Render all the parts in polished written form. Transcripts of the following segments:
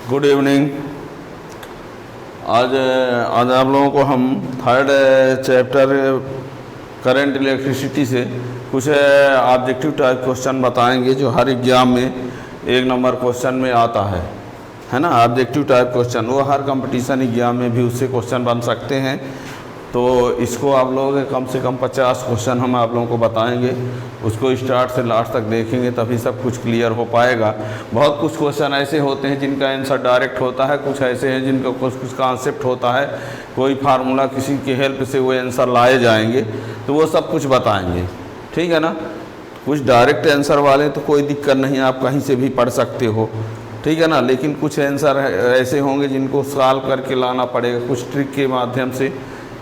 Good evening. आज आज आप लोगों को हम थर्ड चैप्टर करंट इलेक्ट्रिसिटी से कुछ ऑब्जेक्टिव टाइप क्वेश्चन बताएंगे जो हर एग्जाम में 1 नंबर क्वेश्चन में आता है ना। ऑब्जेक्टिव टाइप क्वेश्चन वो हर कंपटीशन एग्जाम में भी उससे क्वेश्चन बन सकते हैं। तो इसको आप लोग कम से कम 50 क्वेश्चन हम आप लोगों को बताएंगे। उसको स्टार्ट से लास्ट तक देखेंगे तभी सब कुछ क्लियर हो पाएगा। बहुत कुछ क्वेश्चन ऐसे होते हैं जिनका आंसर डायरेक्ट होता है, कुछ ऐसे हैं जिनका कुछ कॉन्सेप्ट होता है, कोई फार्मूला किसी की हेल्प से वो आंसर लाए जाएंगे, तो वो सब कुछ बताएंगे। ठीक है ना। कुछ डायरेक्ट आंसर वाले तो कोई दिक्कत नहीं, आप कहीं से भी पढ़ सकते हो, ठीक है ना। लेकिन कुछ आंसर ऐसे होंगे जिनको सॉल्व करके लाना पड़ेगा कुछ ट्रिक के माध्यम से,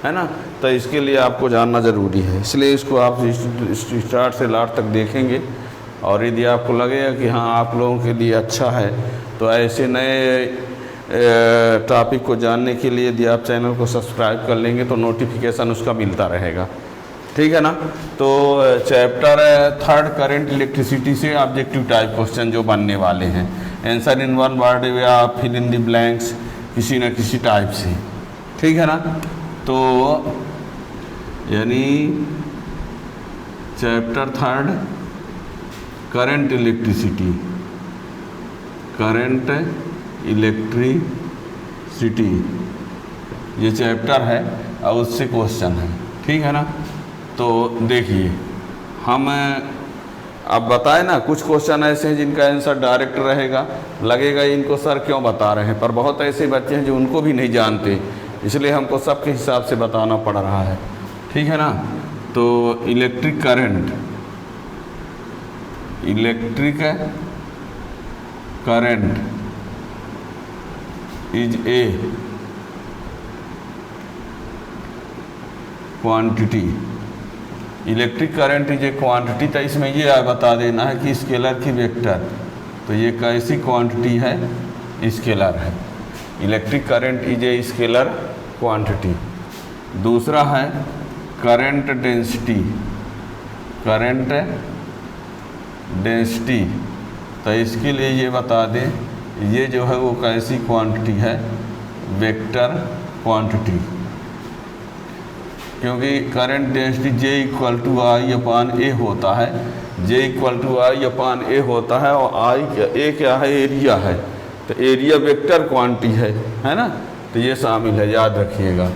है ना। तो इसके लिए आपको जानना ज़रूरी है, इसलिए इसको आप स्टार्ट से लास्ट तक देखेंगे। और यदि आपको लगेगा कि हाँ आप लोगों के लिए अच्छा है तो ऐसे नए टॉपिक को जानने के लिए यदि आप चैनल को सब्सक्राइब कर लेंगे तो नोटिफिकेशन उसका मिलता रहेगा, ठीक है ना। तो चैप्टर थर्ड करंट इलेक्ट्रिसिटी से ऑब्जेक्टिव टाइप क्वेश्चन जो बनने वाले हैं, आंसर इन 1 वर्ड या फिल इन द ब्लैंक्स किसी न किसी टाइप से, ठीक है ना। तो यानी chapter third current electricity, current electricity ये चैप्टर है और उससे क्वेश्चन है, ठीक है ना। तो देखिए हम अब बताए ना, कुछ क्वेश्चन ऐसे हैं जिनका आंसर डायरेक्ट रहेगा, लगेगा इनको सर क्यों बता रहे हैं, पर बहुत ऐसे बच्चे हैं जो उनको भी नहीं जानते, इसलिए हमको सबके हिसाब से बताना पड़ रहा है, ठीक है ना। तो electric current is a quantity, electric current is a quantity. तो इसमें ये बता देना है कि स्केलर की वेक्टर, तो ये कैसी क्वांटिटी है, स्केलर है। Electric current is a scalar quantity. दूसरा है करंट डेंसिटी, करंट डेंसिटी, तो इसके लिए ये बता दें ये जो है वो कैसी क्वांटिटी है, वेक्टर क्वांटिटी, क्योंकि करंट डेंसिटी J = I/A होता है, J = I/A होता है और A क्या है, एरिया है, तो एरिया वेक्टर क्वांटिटी है ना। तो ये शामिल है, याद रखिएगा।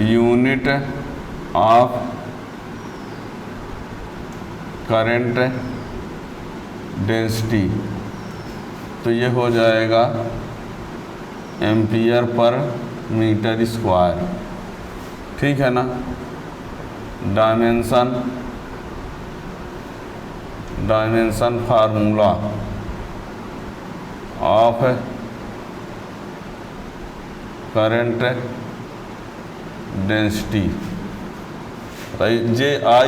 यूनिट ऑफ करंट डेंसिटी, तो ये हो जाएगा एम्पियर पर मीटर स्क्वायर, ठीक है ना। Dimension formula of current density, J/A,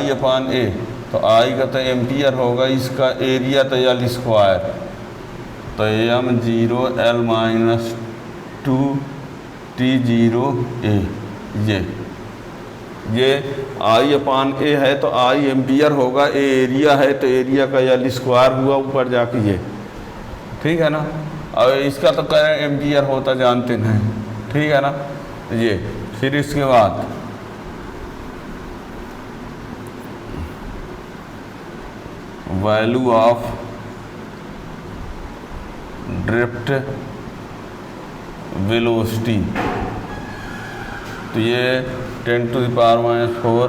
तो I का तो एम्पियर होगा, इसका एरिया तो L स्क्वायर, तो m/2T0A, ये I/A है तो I एम्पियर होगा, A एरिया है तो एरिया का L स्क्वायर हुआ ऊपर जाके ये, ठीक है ना। और इसका तो करंट एम्पियर होता जानते हैं, ठीक है ना। ये फिर इसके बाद वैल्यू ऑफ ड्रिफ्ट वेलोसिटी, तो ये 10⁻⁴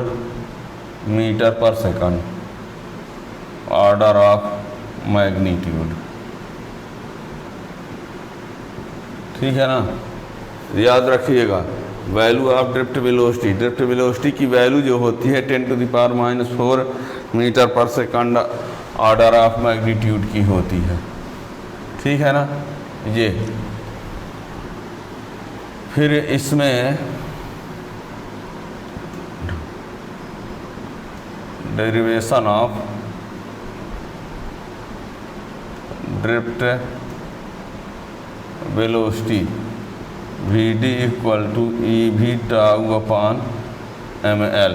मीटर पर सेकंड, ऑर्डर ऑफ मैग्नीट्यूड, ठीक है ना। याद रखिएगा value of drift velocity, drift velocity की वैल्यू जो होती है 10⁻⁴ मीटर पर सेकंड ऑर्डर ऑफ मैग्नीट्यूड की होती है, ठीक है ना। ये फिर इसमें derivation of drift velocity VD = EV/ml,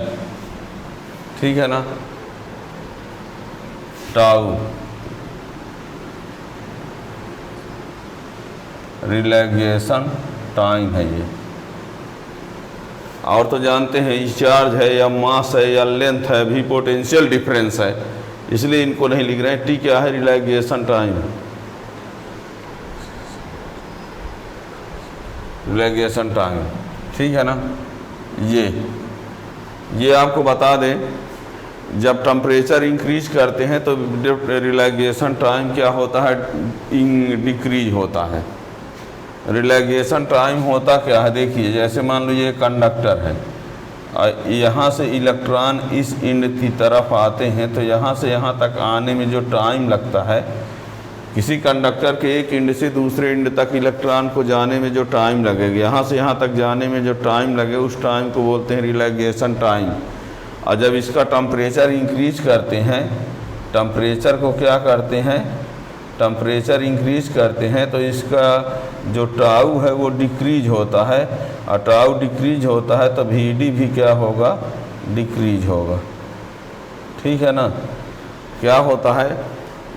ठीक है ना। टाउ रिलैक्सेशन टाइम है ये। और तो जानते हैं चार्ज है या मास है या लेंथ है भी पोटेंशियल डिफरेंस है, इसलिए इनको नहीं लिख रहे हैं। टी क्या है? रिलैक्सेशन टाइम, रिलैक्सेशन टाइम, ठीक है ना। ये आपको बता दें, जब टेम्परेचर इंक्रीज करते हैं तो रिलैक्सेशन टाइम क्या होता है? डिक्रीज होता है। रिलैक्सेशन टाइम होता क्या है? देखिए, जैसे मान लो ये कंडक्टर है, यहाँ से इलेक्ट्रॉन इस एंड की तरफ आते हैं, तो यहाँ से यहाँ तक आने में जो टाइम लगता है, किसी कंडक्टर के एक एंड से दूसरे एंड तक इलेक्ट्रॉन को जाने में जो टाइम लगेगा, यहाँ से यहाँ तक जाने में जो टाइम लगे, उस टाइम को बोलते हैं रिलैक्सेशन टाइम। और जब इसका टेम्परेचर इंक्रीज करते हैं, टेम्परेचर को क्या करते हैं? टेम्परेचर इंक्रीज करते हैं तो इसका जो टाउ है वो डिक्रीज होता है, और टाउ डिक्रीज होता है तो वीडी भी क्या होगा? डिक्रीज होगा, ठीक है ना। क्या होता है,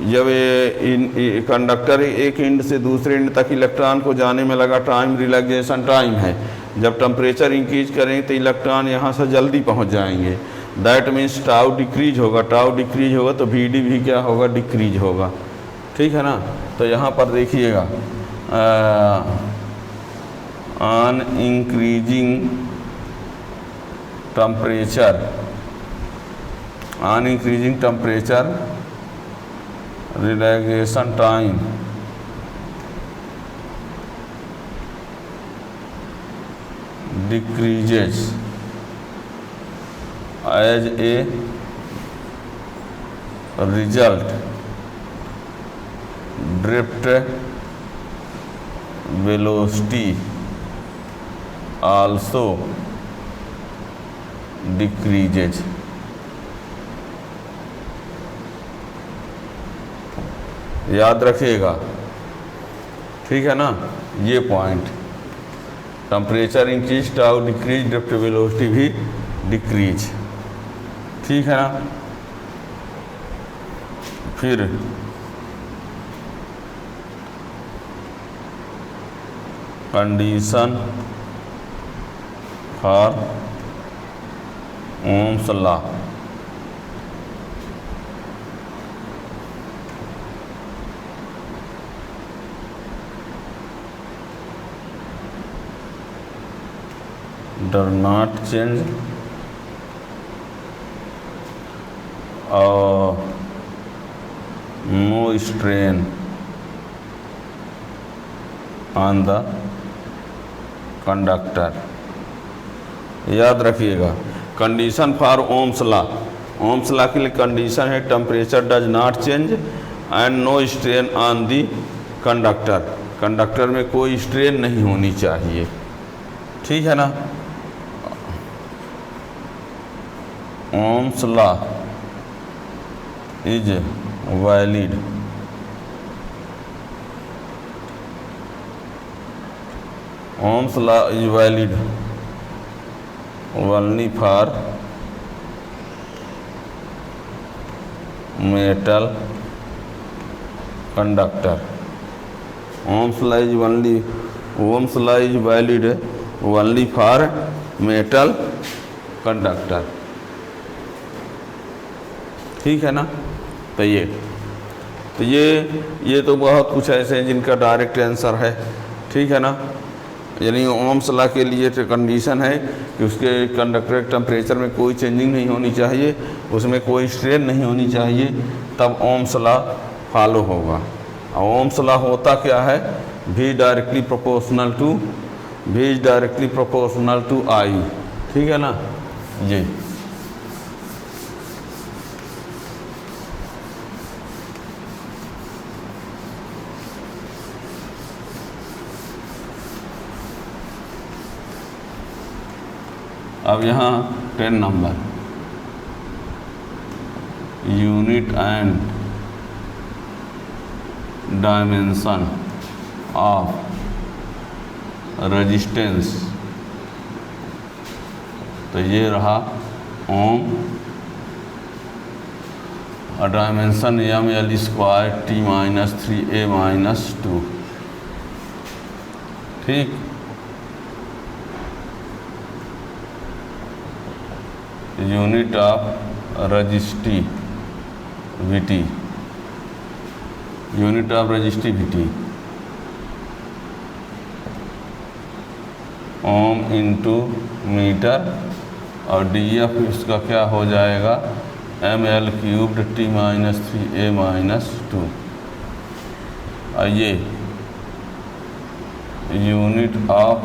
जब ये कंडक्टर एक एंड से दूसरे एंड तक इलेक्ट्रॉन को जाने में लगा टाइम रिलैक्सेशन टाइम है। जब टेम्परेचर इंक्रीज करेंगे तो इलेक्ट्रॉन यहाँ से जल्दी पहुँच जाएंगे, दैट मीन्स टाउ डिक्रीज होगा। टाउ डिक्रीज होगा तो वीडी भी क्या होगा? डिक्रीज होगा, ठीक है ना। तो यहाँ पर देखिएगा, on increasing temperature, on increasing temperature relaxation time decreases as a result drift velocity also decreases। याद रखिएगा, ठीक है ना, ये point. Temperature increase, tau decrease, drift velocity भी डिक्रीज, ठीक है ना। फिर condition for Ohm's law, does not change or no strain on the conductor. याद रखिएगा, condition for Ohm's law, Ohm's law के लिए कंडीशन है temperature does not change and no strain on the conductor. Conductor में कोई strain नहीं होनी चाहिए, ठीक है ना। Ohm's law is valid Ohm's law is valid only for metal conductor। Ohm's law is valid only for metal conductor, ठीक है ना। तो ये तो बहुत कुछ ऐसे हैं जिनका डायरेक्ट आंसर है, ठीक है ना। यानी ओम्स लॉ के लिए तो कंडीशन है कि उसके कंडक्टर टेम्परेचर में कोई चेंजिंग नहीं होनी चाहिए, उसमें कोई स्ट्रेन नहीं होनी चाहिए, तब ओम्स लॉ फॉलो होगा। और ओम्स लॉ होता क्या है? V directly proportional to I, ठीक है ना। ये अब यहाँ 10 number, unit and dimension of resistance. तो ये रहा ओम, और डायमेंशन ml² T-3a-2, ठीक। Unit of resistivity, unit of resistivity ohm into metre, और डी एफ इसका क्या हो जाएगा, ml³ T-3a-2। आइए unit of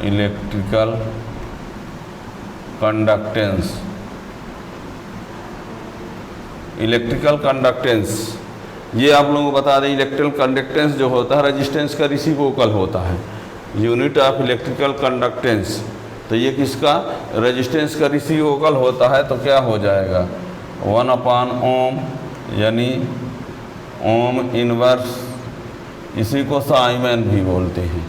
electrical conductance, electrical conductance ये आप लोगों को बता दें, इलेक्ट्रिकल कंडक्टेंस जो होता है रेजिस्टेंस का रेसिप्रोकल होता है। यूनिट ऑफ इलेक्ट्रिकल कंडक्टेंस, तो ये किसका, रेजिस्टेंस का रेसिप्रोकल होता है, तो क्या हो जाएगा 1/ओम, यानी ओम इनवर्स, इसी को साइमन भी बोलते हैं,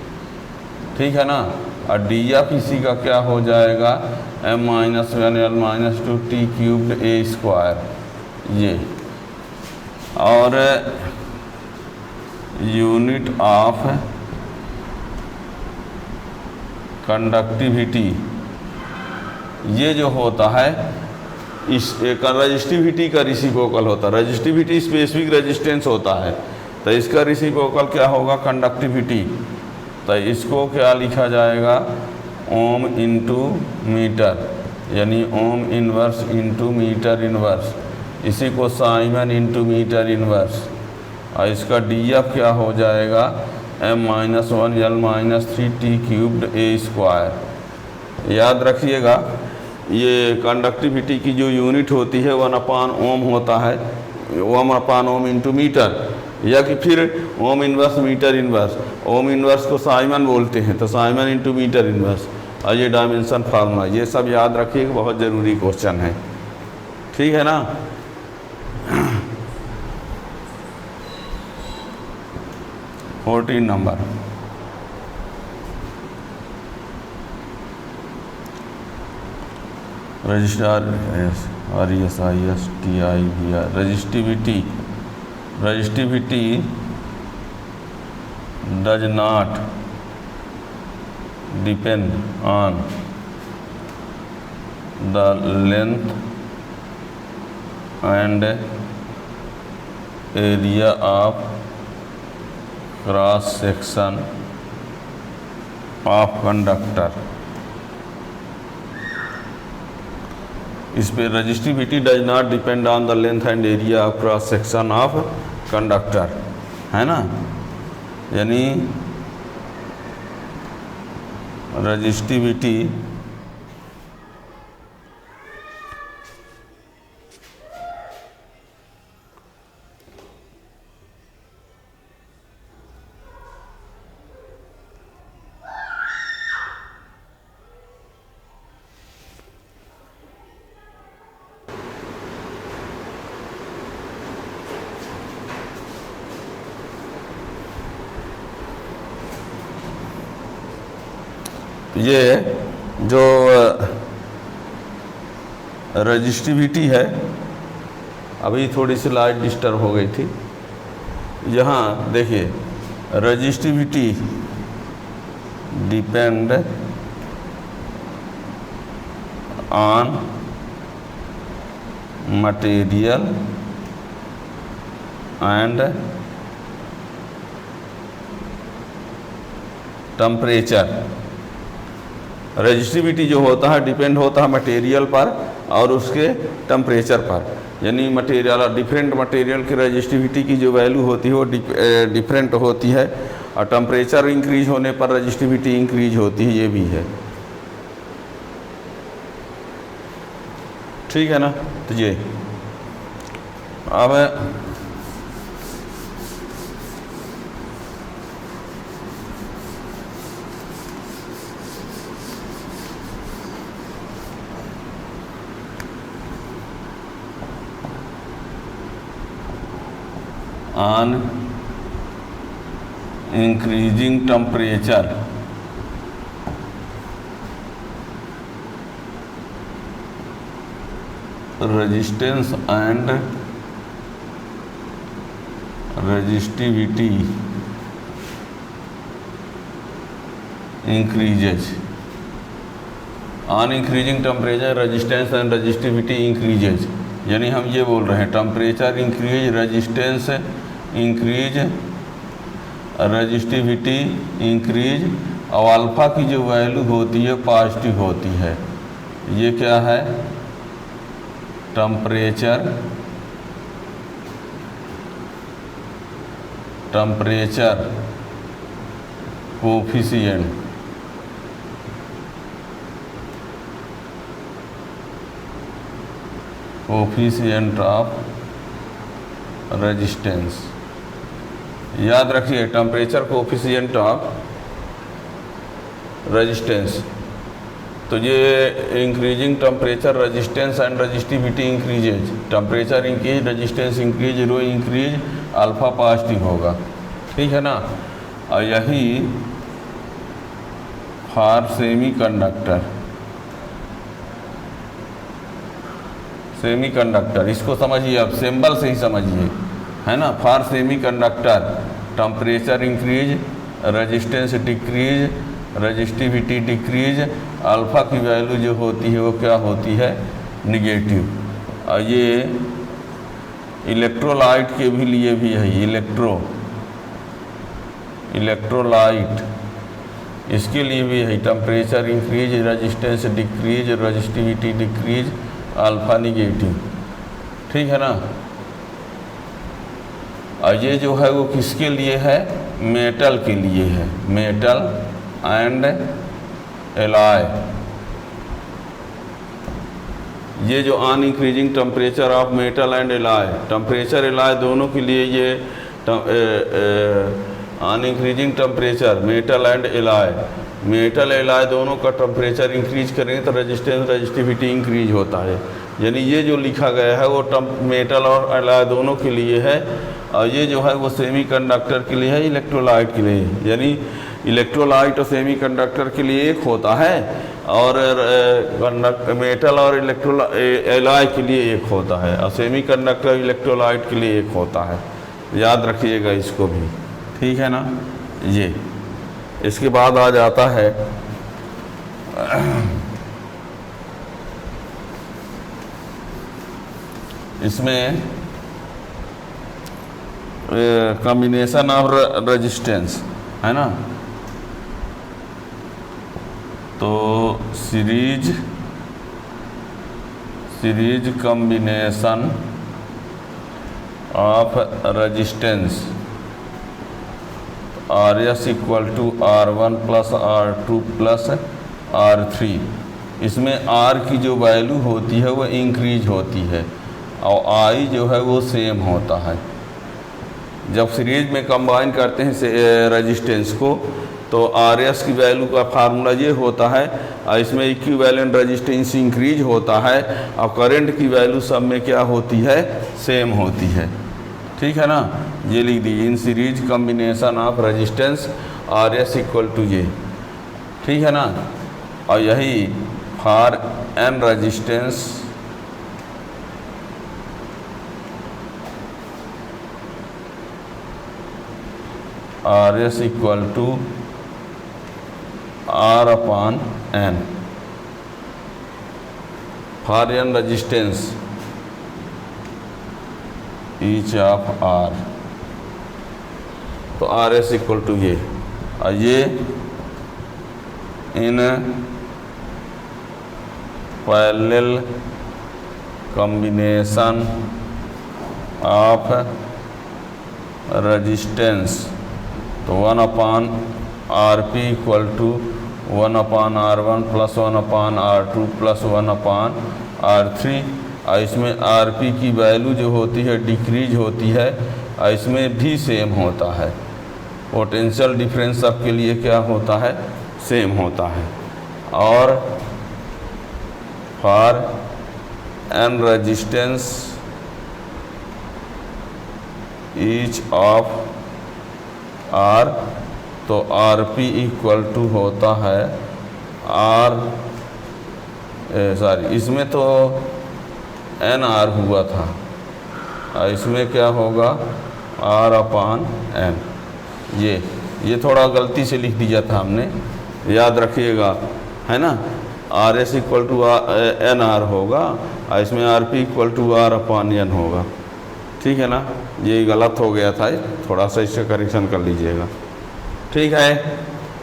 ठीक है ना। और डी एफ इसी का क्या हो जाएगा m-1l-2t³ A², ये। और यूनिट ऑफ कंडक्टिविटी ये जो होता है इस एक रजिस्टिविटी का रेसिप्रोकल होता है। रजिस्टिविटी स्पेसिफिक रेजिस्टेंस होता है, तो इसका रेसिप्रोकल क्या होगा, कंडक्टिविटी। तो इसको क्या लिखा जाएगा, ओम इंटू मीटर, यानी ohm inverse into metre inverse, इसी को साइमन इंटू मीटर इनवर्स। और इसका डी एफ क्या हो जाएगा m-1l-3t³ A²। याद रखिएगा ये कंडक्टिविटी की जो यूनिट होती है 1/ओम होता है, 1/ओम इंटू मीटर, या कि फिर ohm inverse metre inverse. Ohm inverse को साइमन बोलते हैं, तो साइमन इंटू मीटर इनवर्स। और ये डायमेंशन फार्मूला, ये सब याद रखिएगा, बहुत ज़रूरी क्वेश्चन है, ठीक है ना। Fourteen number, resistivity, resistivity does not depend on the length and area of cross section of conductor। इस पे resistivity does not depend on the length and area of cross section of conductor, है ना। यानी resistivity ये जो resistivity है, अभी थोड़ी सी लाइट डिस्टर्ब हो गई थी। यहाँ देखिए resistivity depend on material and temperature. Resistivity जो होता है डिपेंड होता है मटेरियल पर और उसके टेम्परेचर पर, यानी मटेरियल और डिफरेंट मटेरियल की रजिस्टिविटी की जो वैल्यू होती है वो डिफरेंट होती है, और टेम्परेचर इंक्रीज होने पर रजिस्टिविटी इंक्रीज होती है, ये भी है, ठीक है ना। तो ये अब on increasing temperature resistance and resistivity increases on increasing temperature resistance and resistivity increases। यानी हम ये बोल रहे हैं temperature increase, resistance increase, resistivity increase, और अल्फ़ा की जो वैल्यू होती है पॉजिटिव होती है। ये क्या है? Temperature coefficient. Coefficient of resistance. याद रखिए टेम्परेचर कोफिशिएंट ऑफ रेजिस्टेंस। तो ये increasing temperature resistance and resistivity increases, temperature increase, resistance increase, rho increase, alpha positive होगा। ठीक है ना? और यही फॉर सेमीकंडक्टर इसको समझिए, आप सिंबल से ही समझिए, है ना? For semiconductor temperature increase, resistance decrease, resistivity decrease, alpha की वैल्यू जो होती है वो क्या होती है? निगेटिव। और ये इलेक्ट्रोलाइट के भी लिए भी है, इलेक्ट्रोलाइट इसके लिए भी है temperature increase, resistance decrease, resistivity decrease, alpha negative. ठीक है ना? और ये जो है वो किसके लिए है? मेटल के लिए है, मेटल एंड एलॉय। ये जो on increasing temperature of metal and alloy, temperature alloy दोनों के लिए ये on increasing temperature metal and alloy, metal alloy दोनों का टेम्परेचर इंक्रीज करेंगे तो रेजिस्टेंस रेजिस्टिविटी इंक्रीज होता है। यानी ये जो लिखा गया है वो मेटल और एलॉय दोनों के लिए है, और ये जो है वो सेमीकंडक्टर के लिए है, इलेक्ट्रोलाइट के लिए। यानी इलेक्ट्रोलाइट और सेमीकंडक्टर के लिए एक होता है, और मेटल और एलॉय के लिए एक होता है, और सेमीकंडक्टर इलेक्ट्रोलाइट के लिए एक होता है। याद रखिएगा इसको भी। ठीक है ना? ये इसके बाद आ जाता है इसमें कॉम्बिनेशन ऑफ रेजिस्टेंस, है ना? तो series combination of resistance RS equal to R1 plus R2 plus R3। इसमें R की जो वैल्यू होती है वो इंक्रीज होती है, और I जो है वो सेम होता है। जब सीरीज में कंबाइन करते हैं रेजिस्टेंस को तो RS की वैल्यू का फार्मूला ये होता है, और इसमें इक्विवेलेंट रेजिस्टेंस इंक्रीज होता है, और करंट की वैल्यू सब में क्या होती है? सेम होती है। ठीक है ना? ये लिख दीजिए, in series combination of resistance RS equal to ये। ठीक है ना? और यही for N resistance RS equal to R upon N, for N resistance each of R, तो RS इक्वल टू ये, और ये in parallel combination of resistance, तो 1 upon RP equal to 1 upon R1 plus 1 upon R2 plus 1 upon R3। और इसमें RP की value जो होती है डिक्रीज होती है, और इसमें भी सेम होता है। पोटेंशियल डिफरेंस सबके लिए क्या होता है? सेम होता है। और for N resistance each of R, तो RP इक्वल टू होता है इसमें तो NR हुआ था, और इसमें क्या होगा? R/N। ये थोड़ा गलती से लिख दिया था हमने, याद रखिएगा, है ना। RS इक्वल टू NR होगा और इसमें RP इक्वल टू R/N होगा, ठीक है ना। ये गलत हो गया था, थोड़ा सा इससे करेक्शन कर लीजिएगा, ठीक है।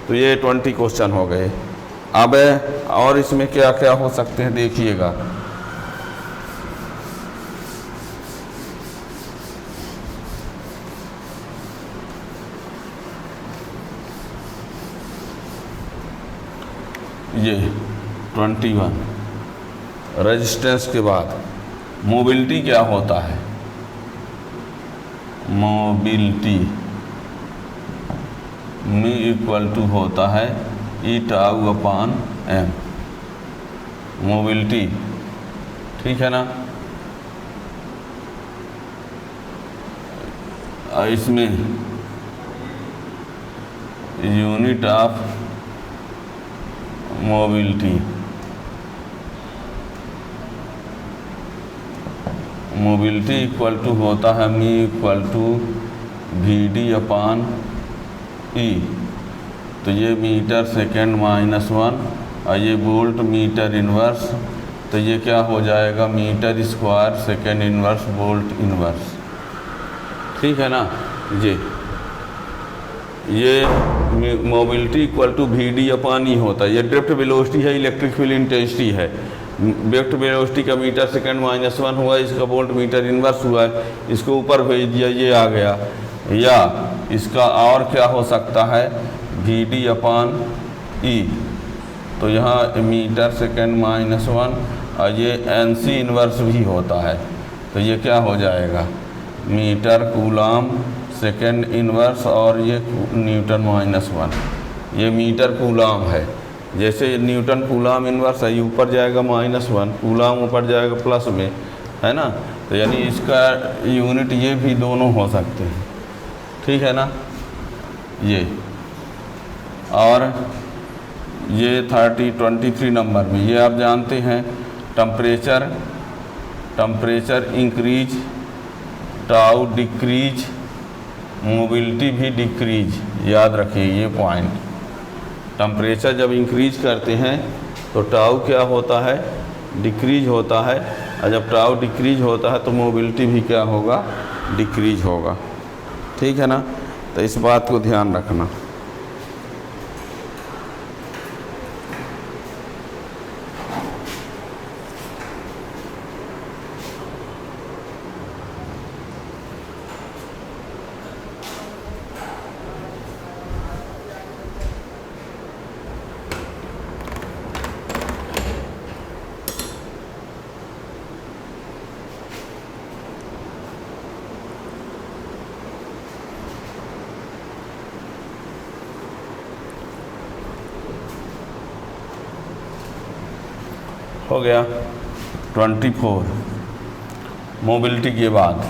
तो ये 20 क्वेश्चन हो गए। अब और इसमें क्या क्या हो सकते हैं देखिएगा। ये 21 रेजिस्टेंस के बाद मोबिलिटी क्या होता है। मोबिलिटी मी इक्वल टू होता है E/M। मोबिलिटी, ठीक है ना। इसमें unit of mobility, mobility equal to होता है मी इक्वल टू VD/E। तो ये मीटर सेकेंड -1 और ये वोल्ट मीटर इनवर्स, तो ये क्या हो जाएगा metre square second inverse volt inverse, ठीक है ना। ये मोबिलिटी इक्वल टू VD/E होता है। ये ड्रिफ्ट वेलोसिटी है, इलेक्ट्रिक फील्ड इंटेंसिटी है। ड्रिफ्ट वेलोसिटी का मीटर सेकेंड -1 हुआ, इसका वोल्ट मीटर इनवर्स हुआ है, इसको ऊपर भेज दिया, ये आ गया। या इसका और क्या हो सकता है VD/E। तो यहाँ मीटर सेकेंड -1 और ये NC इनवर्स भी होता है, तो ये क्या हो जाएगा मीटर कूलाम सेकेंड इनवर्स और ये न्यूटन -1, ये मीटर कूलाम है। जैसे न्यूटन कूलाम इनवर्स है, ये ऊपर जाएगा -1, कूलाम ऊपर जाएगा प्लस में, है ना। तो यानी इसका यूनिट ये भी दोनों हो सकते हैं, ठीक है ना। ये और ये 23 नंबर में ये आप जानते हैं temperature increase, tau decrease, mobility भी डिक्रीज, याद रखिए ये पॉइंट। टेम्परेचर जब इंक्रीज करते हैं तो टाउ क्या होता है डिक्रीज होता है, और जब टाउ डिक्रीज होता है तो मोबिलिटी भी क्या होगा डिक्रीज होगा, ठीक है ना। तो इस बात को ध्यान रखना। हो गया 24 मोबिलिटी के बाद।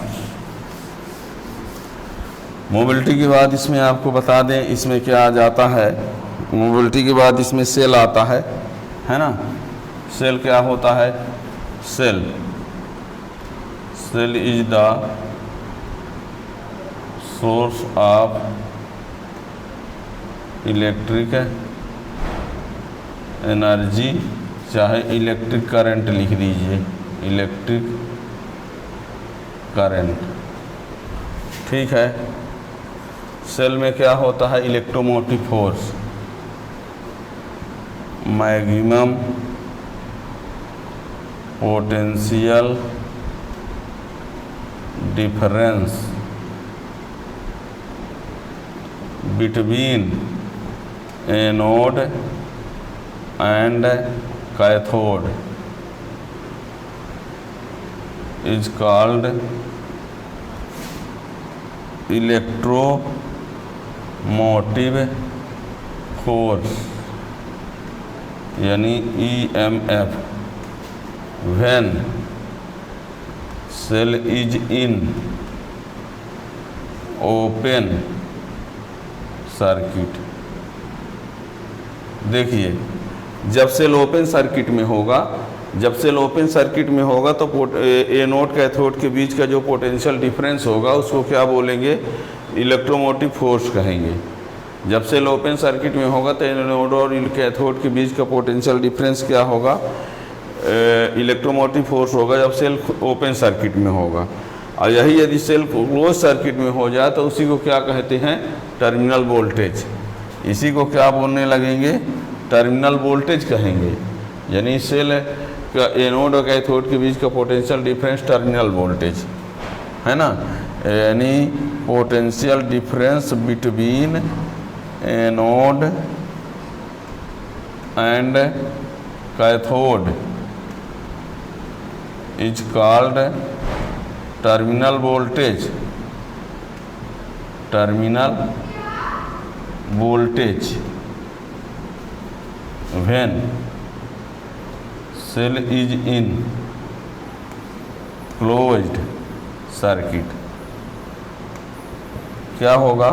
मोबिलिटी के बाद इसमें आपको बता दें इसमें क्या आ जाता है। मोबिलिटी के बाद इसमें सेल आता है ना। सेल क्या होता है cell is the source of electric energy, चाहे इलेक्ट्रिक करंट लिख दीजिए, इलेक्ट्रिक करंट, ठीक है। सेल में क्या होता है electromotive force, maximum potential difference between anode and cathode is called electromotive force यानी EMF when cell is in open circuit. देखिए जब सेल ओपन सर्किट में होगा जब सेल ओपन सर्किट में होगा तो एनोड कैथोड के बीच का जो पोटेंशियल डिफरेंस होगा उसको क्या बोलेंगे, इलेक्ट्रोमोटिव फोर्स कहेंगे। जब सेल ओपन सर्किट में होगा तो एनोड और कैथोड के बीच का पोटेंशियल डिफरेंस क्या होगा, इलेक्ट्रोमोटिव फोर्स होगा जब सेल ओपन सर्किट में होगा। और यही यदि सेल क्लोज सर्किट में हो जाए तो उसी को क्या कहते हैं, टर्मिनल वोल्टेज। इसी को क्या बोलने लगेंगे, टर्मिनल वोल्टेज कहेंगे। यानी सेल का एनोड और कैथोड के बीच का पोटेंशियल डिफरेंस टर्मिनल वोल्टेज है ना। यानी potential difference between anode and cathode is called terminal voltage, terminal voltage when cell is in closed circuit. क्या होगा,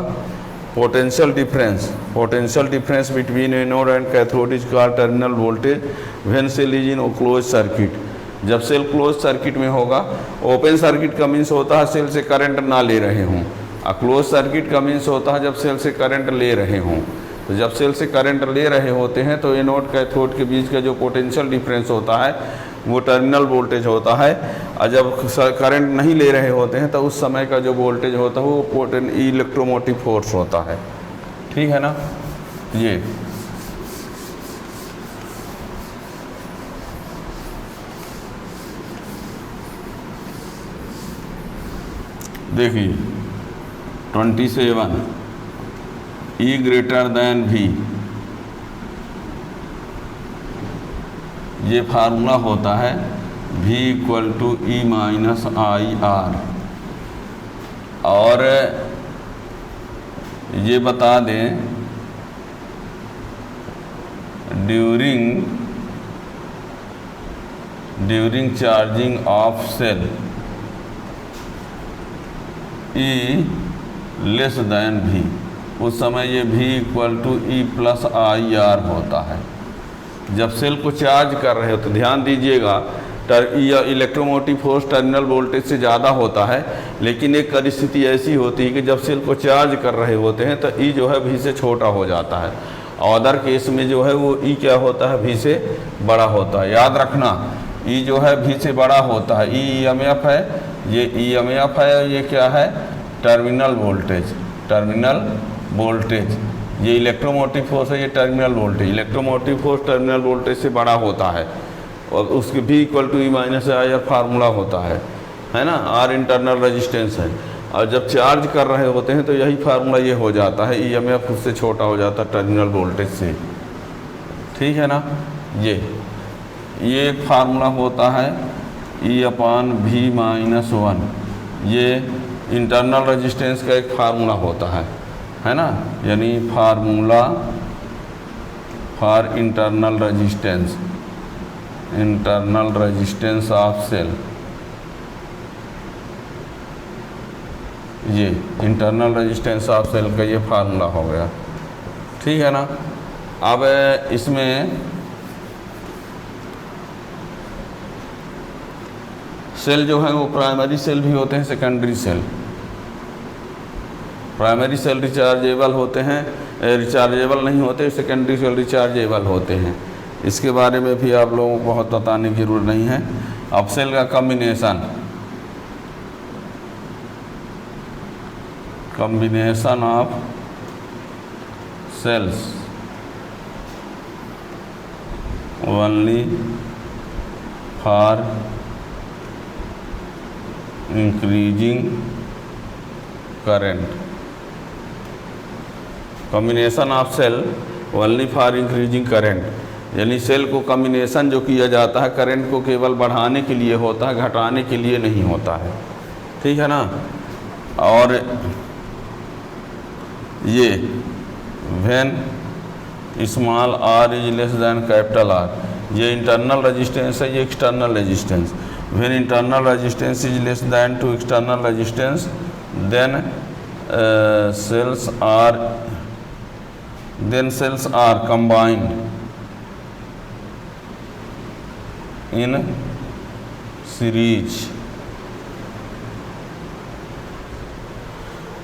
potential difference between anode and cathode is called terminal voltage when cell is in close circuit. जब cell close circuit में होगा, open circuit का means होता है cell से current ना ले रहे हों, और क्लोज सर्किट का मीन्स होता है जब सेल से करंट ले रहे हों। तो जब सेल से करंट ले रहे होते हैं तो एनोड कैथोड के बीच का जो पोटेंशियल डिफरेंस होता है वो टर्मिनल वोल्टेज होता है। और जब करंट नहीं ले रहे होते हैं तो उस समय का जो वोल्टेज होता है वो इलेक्ट्रोमोटिव फोर्स होता है। ठीक है ना। ये देखिए 27 E ग्रेटर देन V, ये फार्मूला होता है V equal to E minus I R. और ये बता दें during charging of cell E less than V, उस समय ये V equal to E plus I R होता है। जब सेल को चार्ज कर रहे हो तो ध्यान दीजिएगा, इलेक्ट्रोमोटिव फोर्स टर्मिनल वोल्टेज से ज़्यादा होता है, लेकिन एक परिस्थिति ऐसी होती है कि जब सेल को चार्ज कर रहे होते हैं तो E जो है V से छोटा हो जाता है, और अदर केस में जो है वो E क्या होता है, V से बड़ा होता है। याद रखना, E जो है V से बड़ा होता है। E EMF है, ये EMF है, ये क्या है, टर्मिनल वोल्टेज। ये इलेक्ट्रोमोटिव फोर्स है, ये terminal voltage. Electromotive force terminal voltage से बड़ा होता है, और उसके V equal to E minus I R formula होता है ना। R इंटरनल रेजिस्टेंस है, और जब चार्ज कर रहे होते हैं तो यही फार्मूला ये हो जाता है, EMF उससे छोटा हो जाता है टर्मिनल वोल्टेज से। ठीक है ना। ये एक फार्मूला होता है E/V माइनस 1, ये इंटरनल रेजिस्टेंस का एक फार्मूला होता है ना। यानी formula for internal resistance of cell, ये इंटरनल रेजिस्टेंस ऑफ सेल का ये फार्मूला हो गया। ठीक है ना। अब इसमें सेल जो है वो प्राइमरी सेल भी होते हैं, secondary cell. Primary cell rechargeable होते हैं, रिचार्जेबल नहीं होते, सेकेंडरी सेल रिचार्जेबल होते हैं। इसके बारे में भी आप लोगों को बहुत बताने की जरूरत नहीं है। अब सेल का combination of cells only for increasing current. Combination of cell only for increasing current, यानी सेल को कॉम्बिनेशन जो किया जाता है करंट को केवल बढ़ाने के लिए होता है, घटाने के लिए नहीं होता है। ठीक है ना। और ये when small r is less than capital R, ये इंटरनल रेजिस्टेंस है, ये external resistance. When internal resistance is less than to external resistance then cells are combined in series.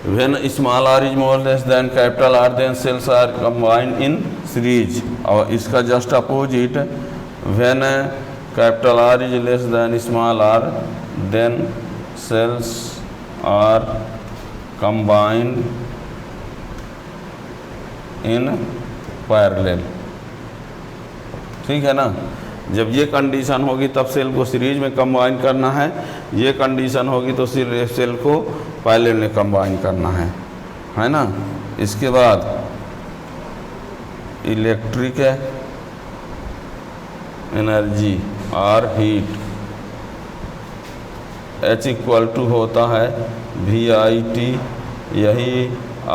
When small r is more less than capital R, then cells are combined in series. और इसका just opposite, when capital R is less than small r, then cells are combined in parallel. ठीक है ना। जब ये condition होगी तब cell को सीरीज में कंबाइन करना है, ये कंडीशन होगी तो सेल को पैरेलल में कंबाइन करना है ना। इसके बाद इलेक्ट्रिक एनर्जी और हीट H इक्वल टू होता है VIT, यही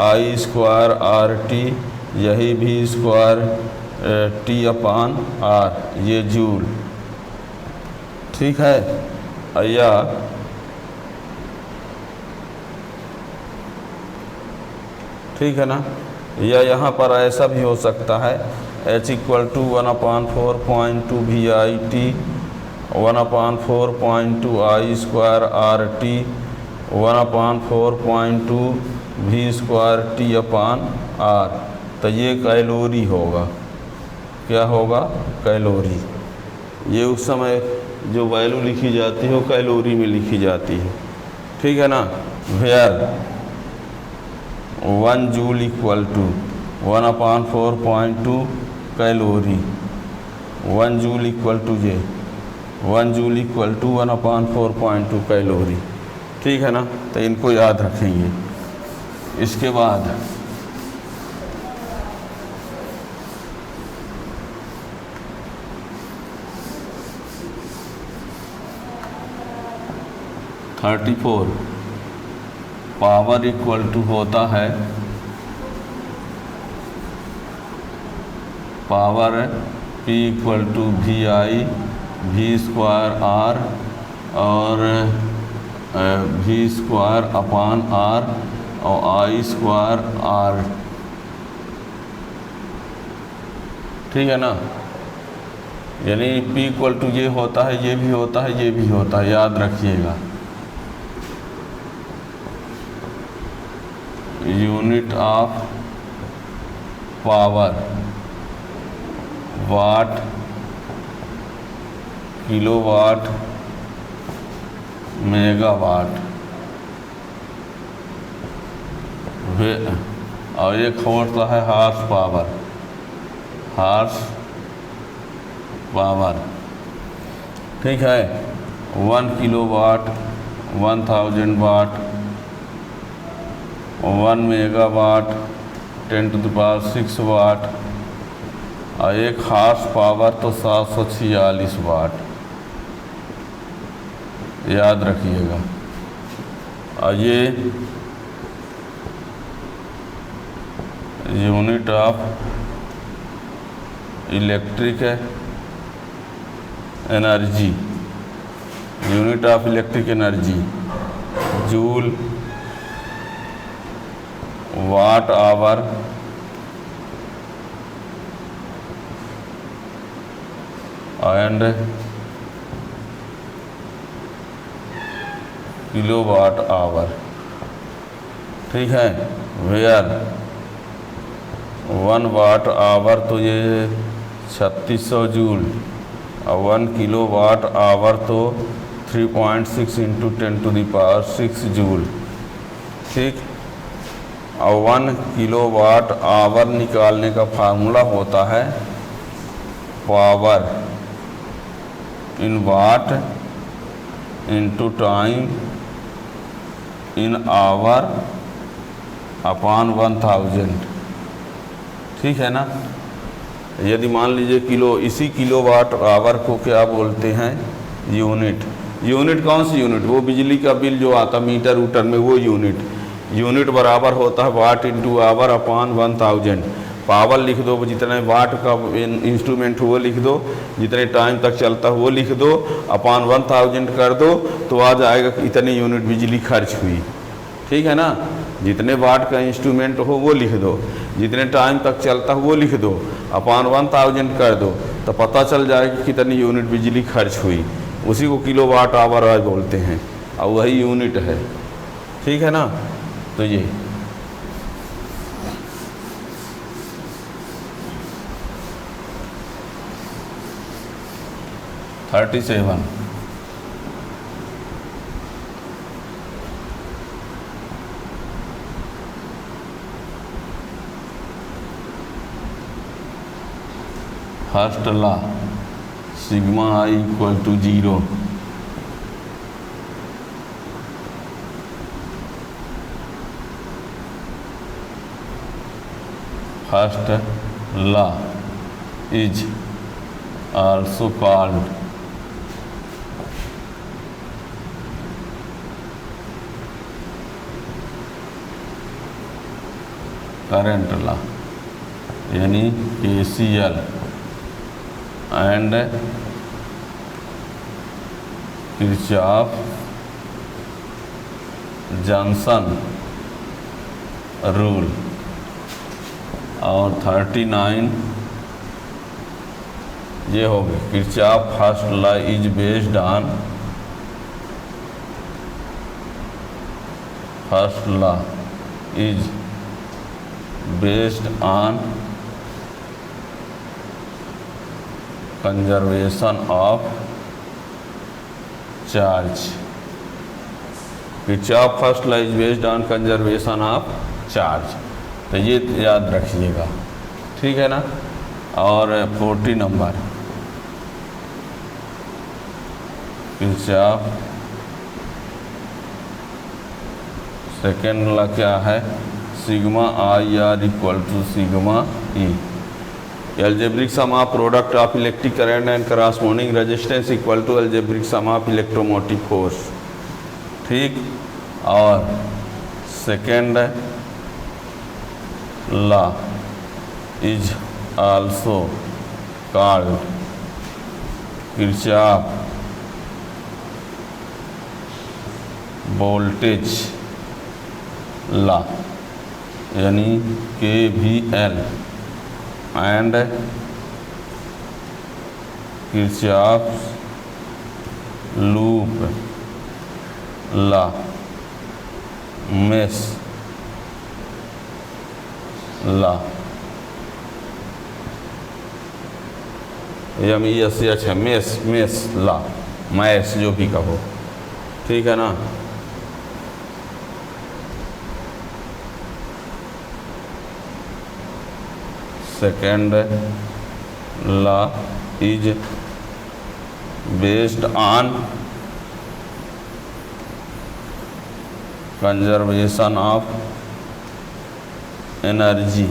I स्क्वायर RT, यही V स्क्वायर T/R, ये जूल। ठीक है। या ठीक है ना। या यहाँ पर ऐसा भी हो सकता है H equal to 1/4.2 VIT, 1/4.2 I square RT, 1/4.2 V square T/R। तो ये कैलोरी होगा। क्या होगा? कैलोरी। ये उस समय जो वैल्यू लिखी जाती है वो कैलोरी में लिखी जाती है। ठीक है ना। Where 1 joule equal to 1/4.2 calorie, 1 joule equal to 1 joule equal to 1/4.2 calorie. ठीक है ना। तो इनको याद रखेंगे। इसके बाद पावर इक्वल टू होता है power P equal to VI V square R और V स्क्वायर अपॉन R और I स्क्वायर R। ठीक है ना। यानी P इक्वल टू ये होता है, ये भी होता है, ये भी होता है, याद रखिएगा। Unit of power watt, kilowatt, megawatt. और एक होता है हॉर्स पावर। ठीक है। 1 किलोवाट 1000 वाट, 1 मेगावाट 10⁶ वाट और एक हॉर्स पावर तो 746 वाट। याद रखिएगा। और ये unit of electric energy, unit of electric energy joule, watt hour, and kilowatt hour. ठीक है। वेयर 1 वाट आवर तो ये 3600 जूल और 1 किलोवाट आवर तो 3.6 × 10⁶ जूल। ठीक। और 1 किलोवाट आवर निकालने का फार्मूला होता है power in watt into time in hour upon 1000। ठीक है ना। यदि मान लीजिए किलो, इसी किलोवाट आवर को क्या बोलते हैं? यूनिट कौन सी यूनिट? वो बिजली का बिल जो आता मीटर ऊटर में वो यूनिट बराबर होता है वाट इंटू आवर अपॉन 1000। पावर लिख दो, जितने वाट का इंस्ट्रूमेंट वो लिख दो, जितने टाइम तक चलता है वो लिख दो, अपॉन 1000 कर दो तो आ जाएगा कि इतनी यूनिट बिजली खर्च हुई। ठीक है ना। जितने वाट का इंस्ट्रूमेंट हो वो लिख दो, जितने टाइम तक चलता है वो लिख दो, अपॉन 1000 कर दो तो पता चल जाए कि कितनी यूनिट बिजली खर्च हुई। उसी को किलोवाट आवर आज बोलते हैं और वही यूनिट है। ठीक है ना। तो ये $37 first law sigma I equal to 0। First law is also called current law यानी KCL and Kirchhoff junction rule. और 39 ये हो गए Kirchhoff first law is based on first law is based on conservation of charge. Kirchhoff first law is based on conservation of charge. तो ये याद रखिएगा। ठीक है ना। और 40 नंबर किरचॉफ सेकेंड लॉ क्या है? Sigma I R equal to sigma E. Algebraic sum of product of electric current and corresponding resistance equal to algebraic sum of electromotive force. ठीक। और second law is also called Kirchhoff voltage law यानी KVL and Kirchhoff loop law mesh law MESH है mesh law mesh जो भी कहो। ठीक है ना। Second law is based on conservation of energy.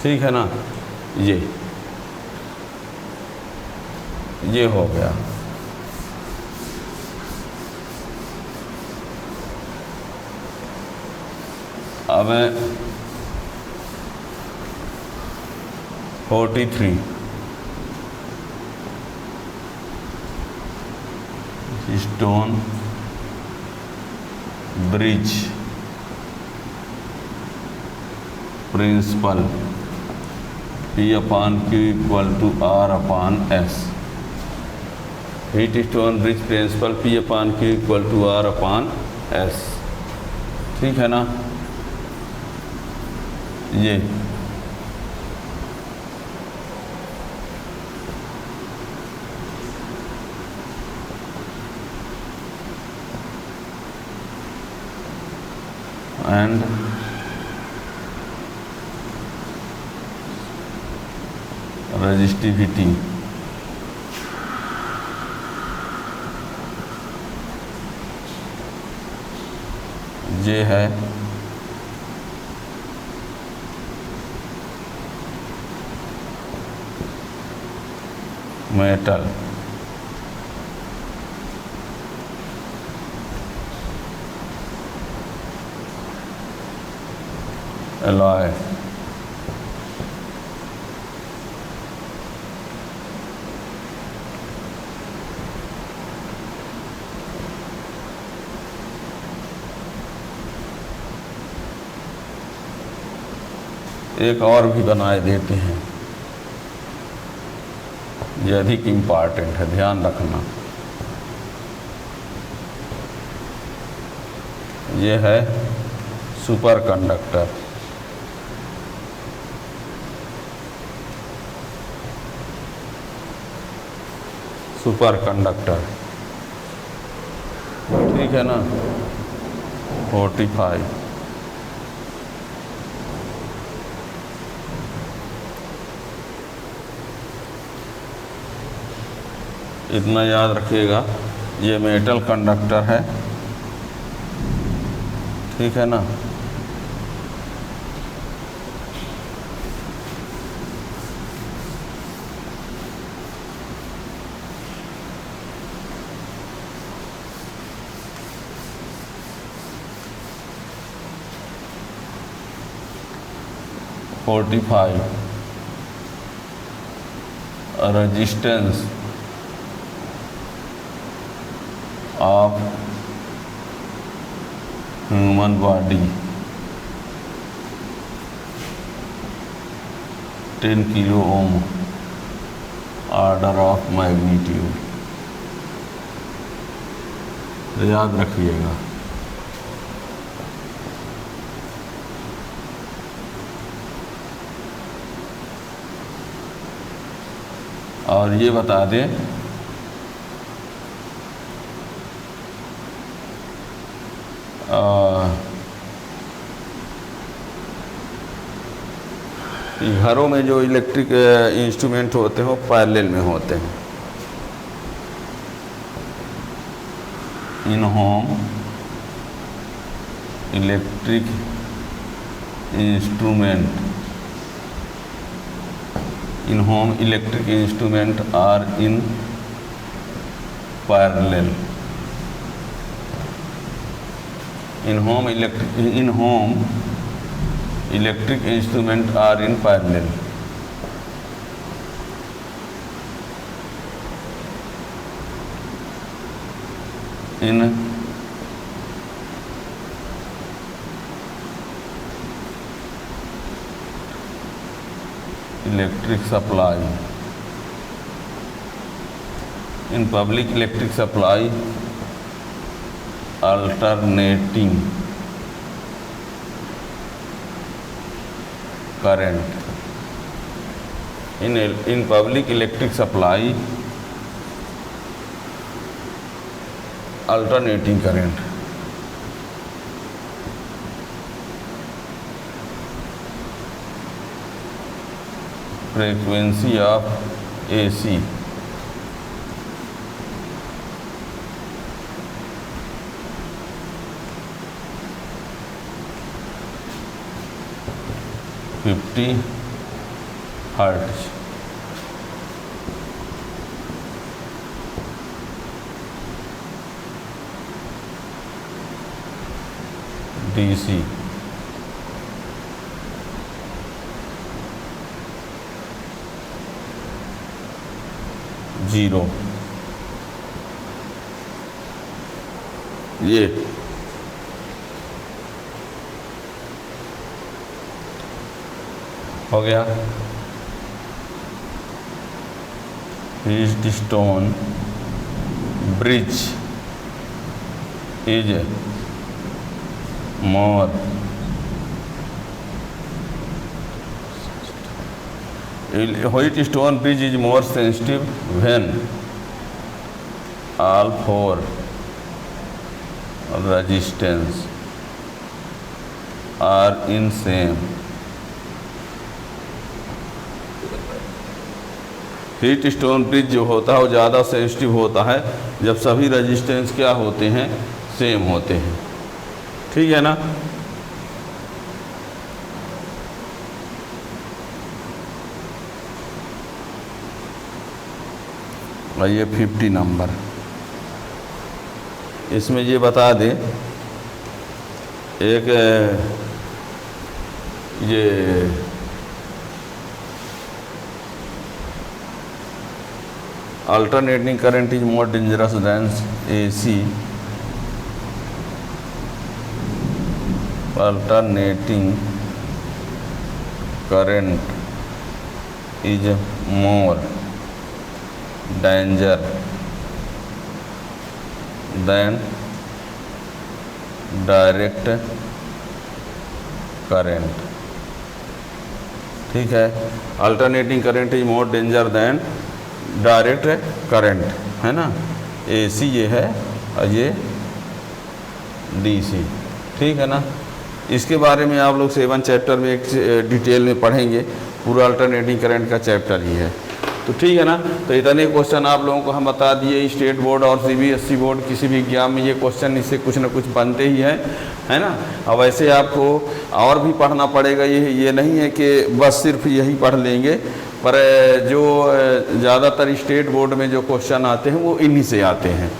ठीक है ना। ये हो गया। अब 43 stone bridge principle P/Q equal to R/S। Wheatstone bridge principle P/Q equal to R/S। ठीक है ना। ये एंड रेजिस्टिविटी ये है मेटल एलॉय एक और भी बनाए देते हैं। ये अधिक इम्पॉर्टेंट है, ध्यान रखना। ये है सुपर कंडक्टर। सुपर कंडक्टर, ठीक है ना। 45। इतना याद रखिएगा, ये मेटल कंडक्टर है, ठीक है ना। Resistance of human body 10 kilo ohm, order of magnitude, याद रखिएगा। और ये बता दें घरों में जो इलेक्ट्रिक इंस्ट्रूमेंट होते हैं वो पैरेलल में होते हैं। In home electric instrument, in home electric instrument are in parallel. In home electric instrument are in parallel. In electric supply, in public electric supply alternating current, in public electric supply alternating current। frequency of AC Hz। DC zero. ये हो गया। Wheatstone bridge is more Wheatstone bridge is more sensitive when all four resistance are in same। Heat stone bridge जो होता है वो ज़्यादा sensitive होता है जब सभी रेजिस्टेंस क्या होते हैं, सेम होते हैं, ठीक है ना। आइए 50 नंबर, इसमें ये बता दें एक ये alternating current is more dangerous than AC। alternating current is more danger than direct current. ठीक है, alternating current is more danger than direct current, है ना। AC ये है और ये DC, ठीक है ना। इसके बारे में आप लोग 7 चैप्टर में एक डिटेल में पढ़ेंगे, पूरा अल्टरनेटिंग करंट का चैप्टर ही है। तो ठीक है ना। तो इतने क्वेश्चन आप लोगों को हम बता दिए। स्टेट बोर्ड और CBSE बोर्ड किसी भी एग्जाम में ये क्वेश्चन इससे कुछ ना कुछ बनते ही हैं, है ना। अब वैसे आपको और भी पढ़ना पड़ेगा, ये नहीं है कि बस सिर्फ यही पढ़ लेंगे, पर जो ज़्यादातर स्टेट बोर्ड में जो क्वेश्चन आते हैं वो इन्हीं से आते हैं,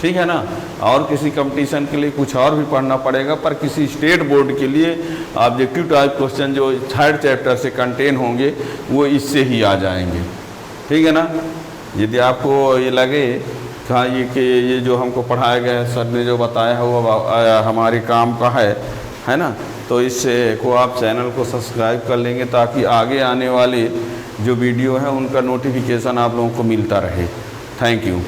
ठीक है ना। और किसी कंपटीशन के लिए कुछ और भी पढ़ना पड़ेगा, पर किसी स्टेट बोर्ड के लिए ऑब्जेक्टिव टाइप क्वेश्चन जो 3rd चैप्टर से कंटेन होंगे वो इससे ही आ जाएंगे, ठीक है ना। यदि आपको ये लगे हाँ ये जो हमको पढ़ाया गया है, सर ने जो बताया है वो हमारे काम का है ना, तो इससे को आप चैनल को सब्सक्राइब कर लेंगे ताकि आगे आने वाले जो वीडियो है उनका नोटिफिकेशन आप लोगों को मिलता रहे। Thank you.